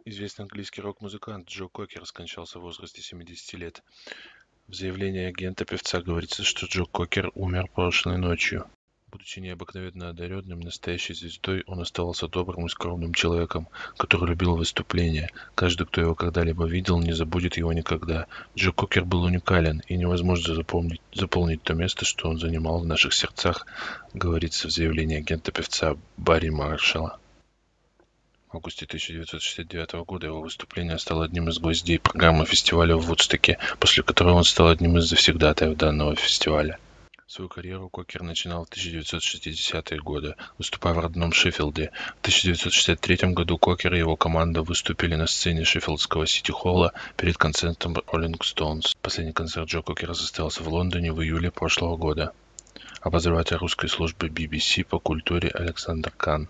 Известный английский рок-музыкант Джо Кокер скончался в возрасте 70 лет. В заявлении агента певца говорится, что Джо Кокер умер прошлой ночью. Будучи необыкновенно одаренным, настоящей звездой, он оставался добрым и скромным человеком, который любил выступления. Каждый, кто его когда-либо видел, не забудет его никогда. Джо Кокер был уникален, и невозможно заполнить то место, что он занимал в наших сердцах, говорится в заявлении агента певца Барри Маршалла. В августе 1969 года его выступление стало одним из гвоздей программы фестиваля в Вудстоке, после которого он стал одним из завсегдатаев данного фестиваля. Свою карьеру Кокер начинал в 1960-е годы, выступая в родном Шеффилде. В 1963 году Кокер и его команда выступили на сцене Шеффилдского Сити-холла перед концертом Rolling Stones. Последний концерт Джо Кокера состоялся в Лондоне в июле прошлого года. Обозреватель русской службы BBC по культуре Александр Кан.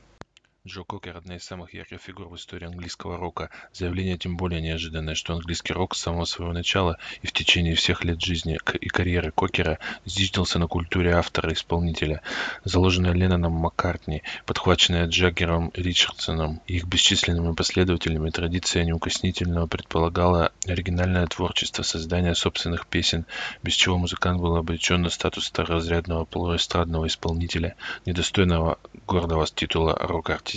Джо Кокер – одна из самых ярких фигур в истории английского рока. Заявление тем более неожиданное, что английский рок с самого своего начала и в течение всех лет жизни и карьеры Кокера зиждился на культуре автора-исполнителя, заложенная Ленноном Маккартни, подхваченная Джаггером Ричардсоном и их бесчисленными последователями. Традиция неукоснительного предполагала оригинальное творчество, создание собственных песен, без чего музыкант был обречен на статус второразрядного полуэстрадного исполнителя, недостойного гордого титула рок-артиста.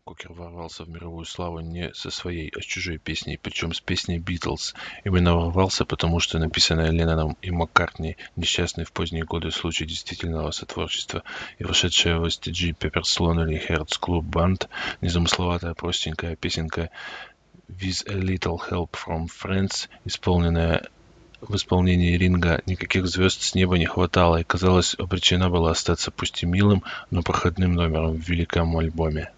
Кокер ворвался в мировую славу не со своей, а с чужой песней, причем с песней «Битлз». Именно ворвался, потому что написанная Ленноном и Маккартни, несчастный в поздние годы случай действительного сотворчества, и вошедшая в STG Pepper's Lonely Hearts Club Band, незамысловатая простенькая песенка «With a Little Help from Friends», исполненная в исполнении Ринга, никаких звезд с неба не хватало и, казалось, обречена была остаться пусть и милым, но проходным номером в великом альбоме.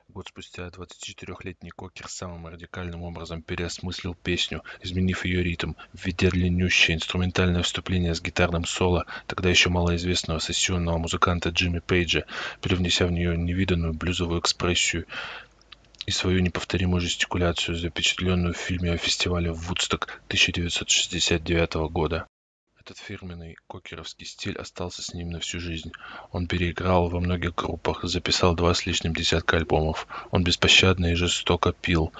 Год спустя 24-летний Кокер самым радикальным образом переосмыслил песню, изменив ее ритм, введя длиннющее инструментальное вступление с гитарным соло тогда еще малоизвестного сессионного музыканта Джимми Пейджа, привнеся в нее невиданную блюзовую экспрессию и свою неповторимую жестикуляцию, запечатленную в фильме о фестивале в Вудсток 1969 года. Этот фирменный кокеровский стиль остался с ним на всю жизнь. Он переиграл во многих группах, записал 2 с лишним десятка альбомов. Он беспощадно и жестоко пил.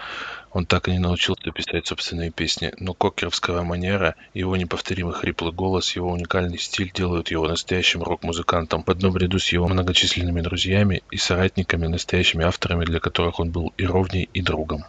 Он так и не научился писать собственные песни, но кокеровская манера, его неповторимый хриплый голос, его уникальный стиль делают его настоящим рок-музыкантом, в одном ряду с его многочисленными друзьями и соратниками, настоящими авторами, для которых он был и ровней, и другом.